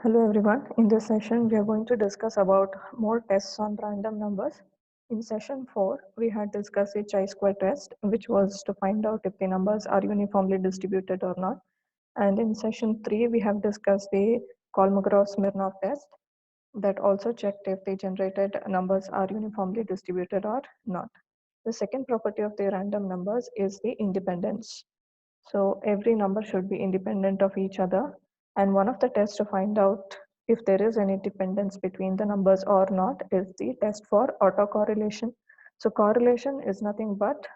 Hello everyone. In this session, we are going to discuss about more tests on random numbers. In session 4, we had discussed a chi-square test, which was to find out if the numbers are uniformly distributed or not. And in session 3, we have discussed the Kolmogorov-Smirnov test that also checked if the generated numbers are uniformly distributed or not. The second property of the random numbers is the independence. So every number should be independent of each other. And one of the tests to find out if there is any dependence between the numbers or not is the test for autocorrelation. So correlation is nothing but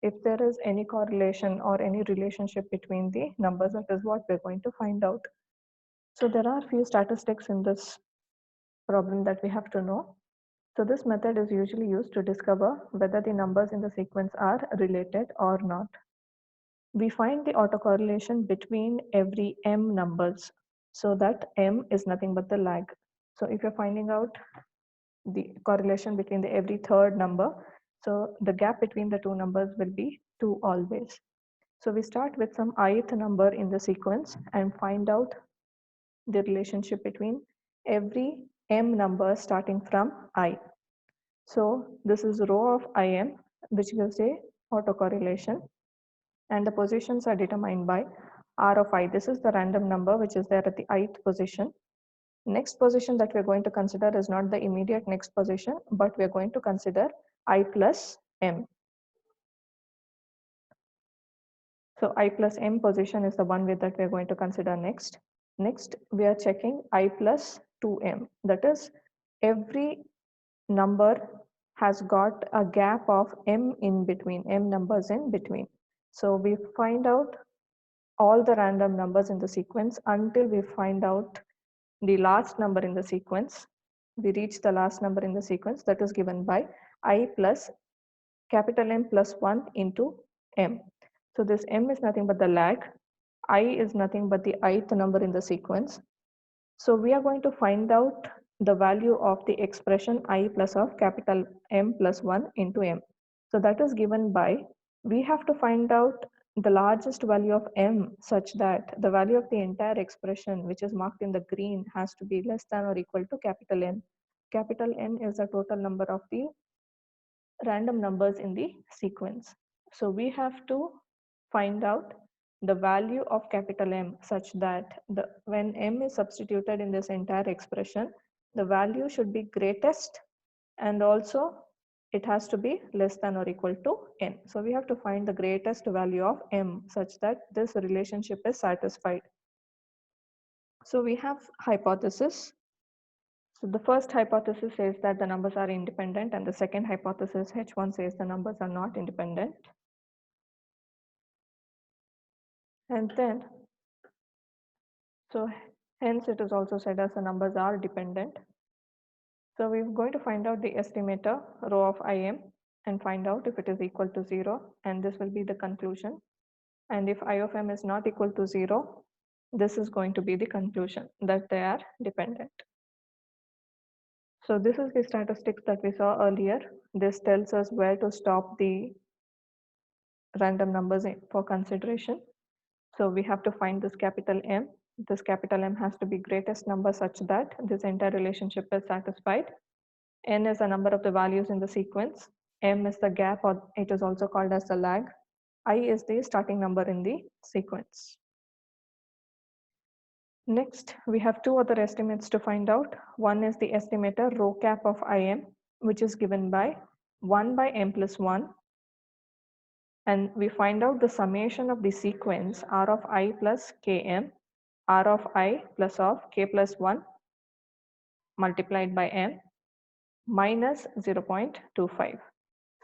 if there is any correlation or any relationship between the numbers, that is what we're going to find out. So there are few statistics in this problem that we have to know. So this method is usually used to discover whether the numbers in the sequence are related or not. We find the autocorrelation between every m numbers, so that m is nothing but the lag. So if you're finding out the correlation between the every third number, so the gap between the two numbers will be 2 always. So we start with some ith number in the sequence and find out the relationship between every m number starting from I. So this is row of im, which gives a autocorrelation, and the positions are determined by r of I. This is the random number which is there at the ith position. Next position that we're going to consider is not the immediate next position, but we're going to consider I plus m. So I plus m position is the one with that we're going to consider next. Next, we are checking I plus 2m. That is, every number has got a gap of m in between, m numbers in between. So we find out all the random numbers in the sequence until we find out the last number in the sequence. We reach the last number in the sequence, that is given by I plus capital M plus 1 into m. So this m is nothing but the lag. I is nothing but the ith number in the sequence. So we are going to find out the value of the expression I plus of capital M plus 1 into m. So that is given by, we have to find out the largest value of m such that the value of the entire expression, which is marked in the green, has to be less than or equal to capital N. Capital N is the total number of the random numbers in the sequence. So we have to find out the value of capital M such that when M is substituted in this entire expression, the value should be greatest, and also it has to be less than or equal to n. So we have to find the greatest value of m such that this relationship is satisfied. So we have hypothesis. So the first hypothesis says that the numbers are independent, and the second hypothesis, H1, says the numbers are not independent. And then, so hence it is also said as the numbers are dependent. So we're going to find out the estimator row of im and find out if it is equal to 0, and this will be the conclusion. And if I of m is not equal to 0, this is going to be the conclusion that they are dependent. So this is the statistics that we saw earlier. This tells us where to stop the random numbers for consideration. So we have to find this capital M. This capital M has to be greatest number such that this entire relationship is satisfied. N is the number of the values in the sequence. M is the gap, or it is also called as the lag. I is the starting number in the sequence. Next, we have two other estimates to find out. One is the estimator row cap of im, which is given by 1 by m plus 1. And we find out the summation of the sequence r of I plus km, r of I plus of k plus 1 multiplied by m minus 0.25.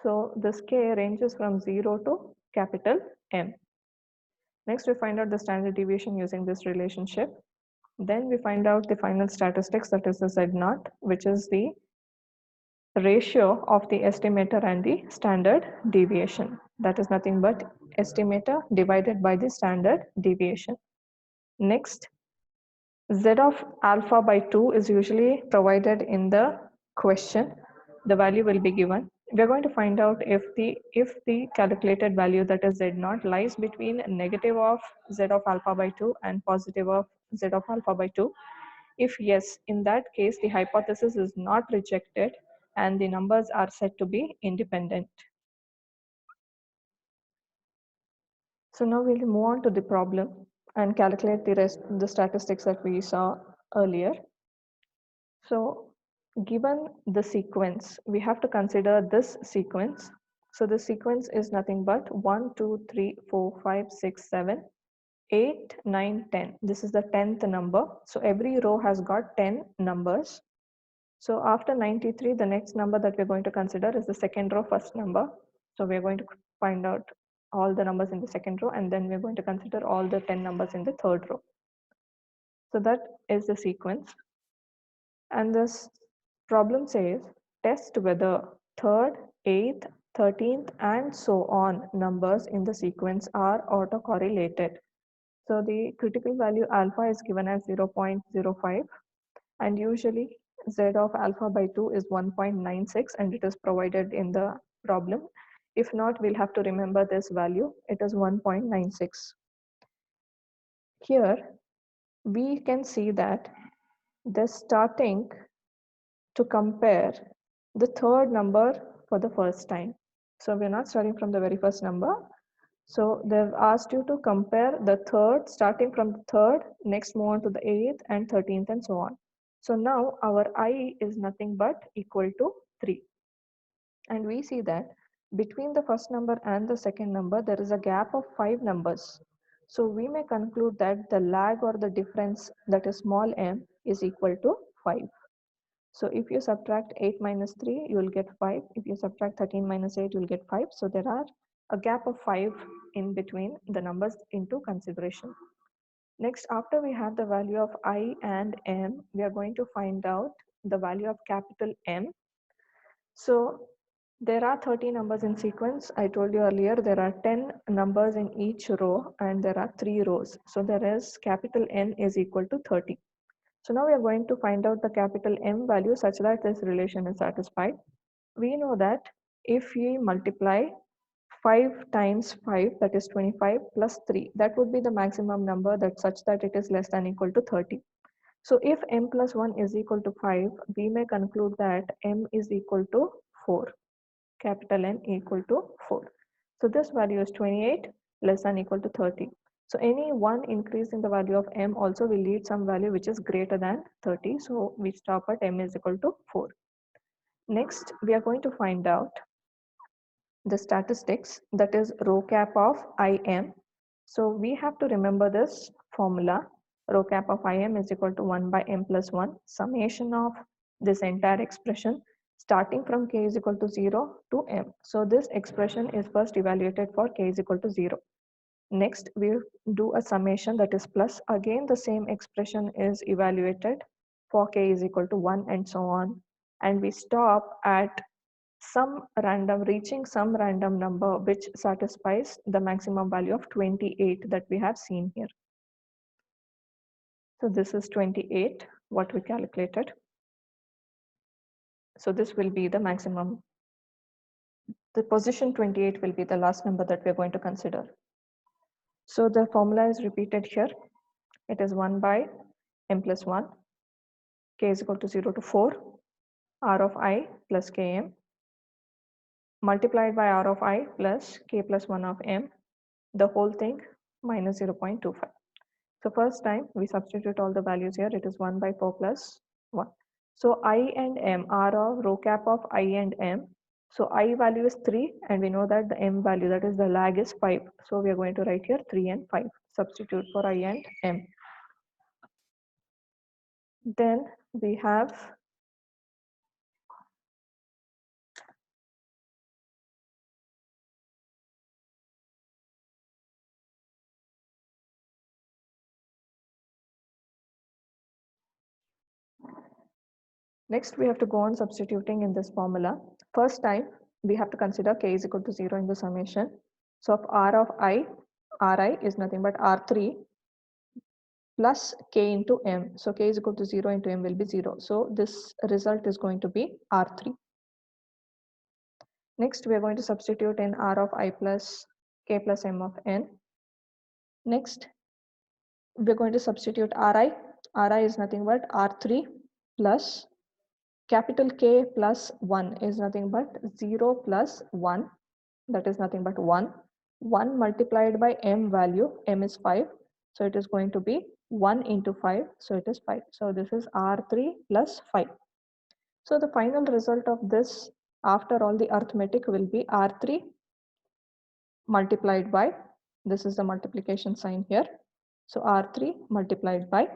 So this k ranges from 0 to capital M. Next, we find out the standard deviation using this relationship. Then we find out the final statistics, that is the Z0, which is the ratio of the estimator and the standard deviation. That is nothing but estimator divided by the standard deviation. Next, Z of alpha by 2 is usually provided in the question. The value will be given. We are going to find out if the calculated value, that is Z0, lies between negative of Z of alpha by 2 and positive of Z of alpha by 2. If yes, in that case, the hypothesis is not rejected and the numbers are said to be independent. So now we'll move on to the problem and calculate the statistics that we saw earlier. So given the sequence, we have to consider this sequence. So the sequence is nothing but 1, 2, 3, 4, 5, 6, 7, 8, 9, 10. This is the 10th number. So every row has got 10 numbers. So after 93, the next number that we're going to consider is the second row first number. So we're going to find out all the numbers in the second row, and then we're going to consider all the 10 numbers in the third row. So that is the sequence. And this problem says test whether third, 8th, 13th, and so on numbers in the sequence are autocorrelated. So the critical value alpha is given as 0.05, and usually z of alpha by 2 is 1.96, and it is provided in the problem. If not, we'll have to remember this value. It is 1.96. Here we can see that they're starting to compare the third number for the first time. So we're not starting from the very first number. So they've asked you to compare the third, starting from the third, next move on to the 8th and 13th and so on. So now our I is nothing but equal to 3. And we see that between the first number and the second number, there is a gap of 5 numbers. So we may conclude that the lag or the difference, that is small m, is equal to 5. So if you subtract 8 minus 3, you will get 5. If you subtract 13 minus 8, you will get 5. So there are a gap of 5 in between the numbers into consideration. Next, after we have the value of I and M, we are going to find out the value of capital M. So there are 30 numbers in sequence. I told you earlier there are 10 numbers in each row and there are 3 rows. So there is capital N is equal to 30. So now we are going to find out the capital M value such that this relation is satisfied. We know that if we multiply 5 times 5, that is 25, plus 3, that would be the maximum number that such that it is less than equal to 30. So if m plus 1 is equal to 5, we may conclude that m is equal to 4, capital N equal to 4. So this value is 28 less than equal to 30. So any one increase in the value of m also will lead some value which is greater than 30. So we stop at m is equal to 4. Next, we are going to find out the statistics, that is rho cap of IM. So we have to remember this formula. Rho cap of IM is equal to 1 by m plus 1 summation of this entire expression starting from k is equal to 0 to m. So this expression is first evaluated for k is equal to 0. Next, we do a summation, that is plus. Again, the same expression is evaluated for k is equal to 1 and so on. And we stop at reaching some random number which satisfies the maximum value of 28 that we have seen here. So this is 28, what we calculated. So this will be the maximum. The position 28 will be the last number that we're going to consider. So the formula is repeated here. It is 1 by m plus 1, k is equal to 0 to 4, r of I plus km, multiplied by r of I plus k plus 1 of m, the whole thing minus 0.25. So first time we substitute all the values here, it is 1 by 4 plus 1. So I and m are a rho cap of I and m. So I value is 3 and we know that the m value, that is the lag, is 5. So we are going to write here 3 and 5. Substitute for I and m. Then we have next we have to go on substituting in this formula. First time we have to consider k is equal to 0 in the summation. So of r of I, ri is nothing but r3 plus k into m. So k is equal to 0 into m will be 0. So this result is going to be r3. Next, we are going to substitute in r of I plus k plus m of n. Next, we're going to substitute ri. Ri is nothing but R3 plus capital K plus 1 is nothing but 0 plus 1, that is nothing but 1. 1 multiplied by m value, m is 5, so it is going to be 1 into 5, so it is 5. So this is R3 plus 5. So the final result of this after all the arithmetic will be R3 multiplied by, this is the multiplication sign here. So R3 multiplied by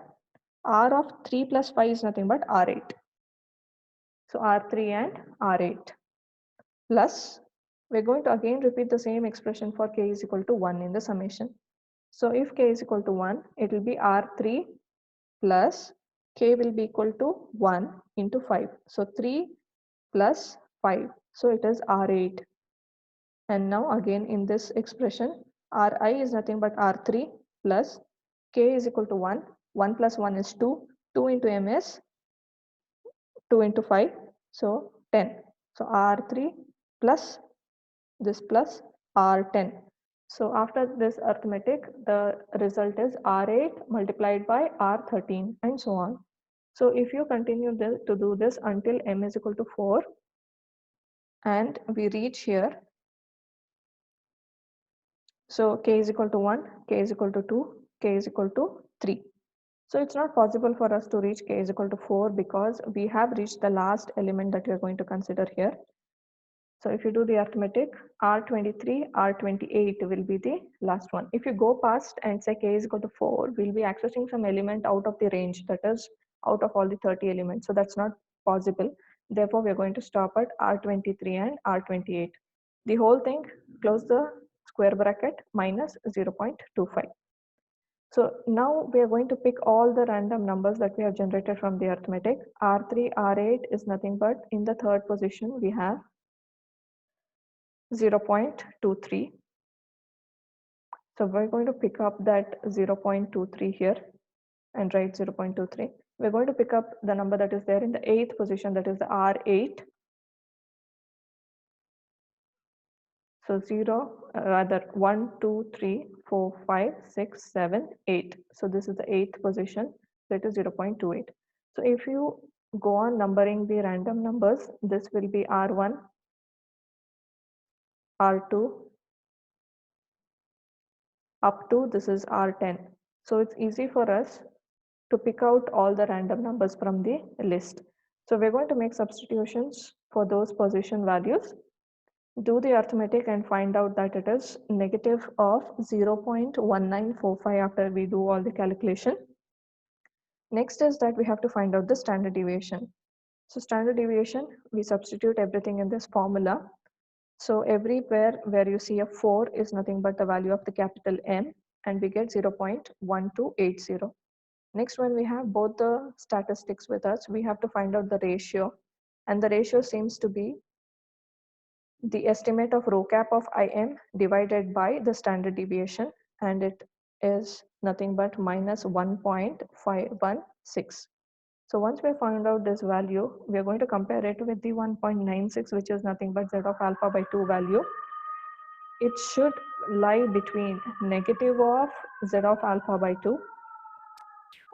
R of 3 plus 5 is nothing but R8. So R3 and R8 plus, we're going to again repeat the same expression for k is equal to 1 in the summation. So if k is equal to 1, it will be R3 plus k will be equal to 1 into 5. So 3 plus 5. So it is R8. And now again in this expression, Ri is nothing but R3 plus k is equal to 1. 1 plus 1 is 2. 2 into m is 2 into 5. So 10. So R3 plus this plus R10. So after this arithmetic, the result is R8 multiplied by R13 and so on. So if you continue to do this until m is equal to 4 and we reach here, so k is equal to 1, k is equal to 2, k is equal to 3. So it's not possible for us to reach k is equal to 4 because we have reached the last element that we are going to consider here. So if you do the arithmetic, R23, R28 will be the last one. If you go past and say k is equal to 4, we'll be accessing some element out of the range, that is out of all the 30 elements. So that's not possible. Therefore, we're going to stop at R23 and R28. The whole thing, close the square bracket, minus 0.25. So now we are going to pick all the random numbers that we have generated from the arithmetic. R3, R8 is nothing but in the third position we have 0.23. So we're going to pick up that 0.23 here and write 0.23. We're going to pick up the number that is there in the 8th position, that is the R8. So 1, 2, 3, 4, 5, 6, 7, 8. So this is the 8th position, so it is 0.28. So if you go on numbering the random numbers, this will be R1, R2, up to this is R10. So it's easy for us to pick out all the random numbers from the list. So we're going to make substitutions for those position values. Do the arithmetic and find out that it is negative of 0.1945 after we do all the calculation. Next is that we have to find out the standard deviation. So standard deviation, we substitute everything in this formula. So everywhere where you see a 4 is nothing but the value of the capital M, and we get 0.1280. Next, when we have both the statistics with us, we have to find out the ratio. And the ratio seems to be the estimate of rho cap of IM divided by the standard deviation. And it is nothing but minus 1.516. So once we found out this value, we are going to compare it with the 1.96, which is nothing but z of alpha by 2 value. It should lie between negative of z of alpha by 2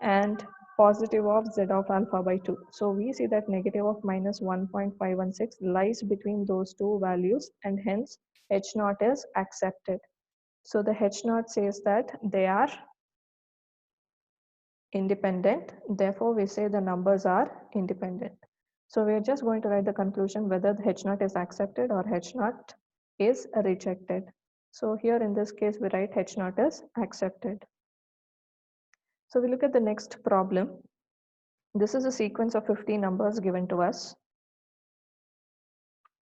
and positive of z of alpha by 2. So we see that negative of minus 1.516 lies between those two values, and hence H naught is accepted. So the H naught says that they are independent. Therefore, we say the numbers are independent. So we're just going to write the conclusion whether the H naught is accepted or H naught is rejected. So here in this case, we write H naught is accepted. So we look at the next problem. This is a sequence of 50 numbers given to us.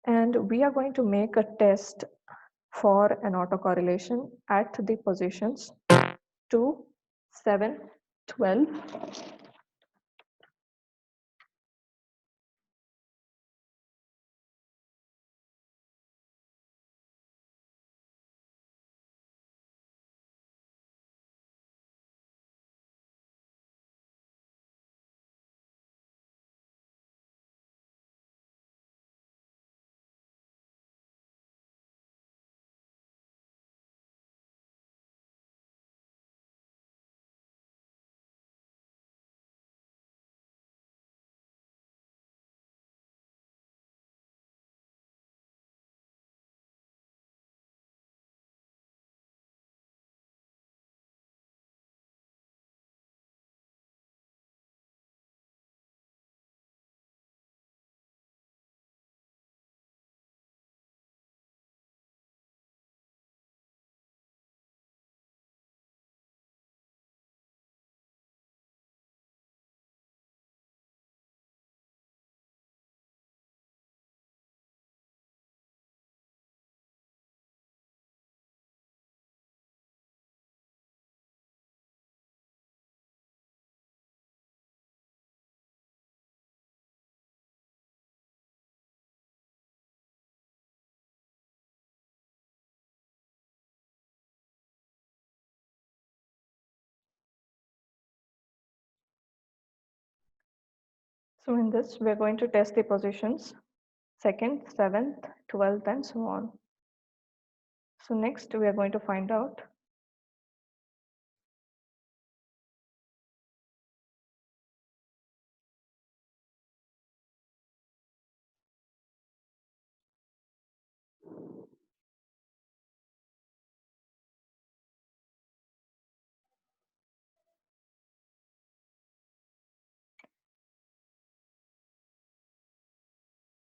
And we are going to make a test for an autocorrelation at the positions 2, 7, 12, So in this, we're going to test the positions 2nd, 7th, 12th, and so on. So next, we are going to find out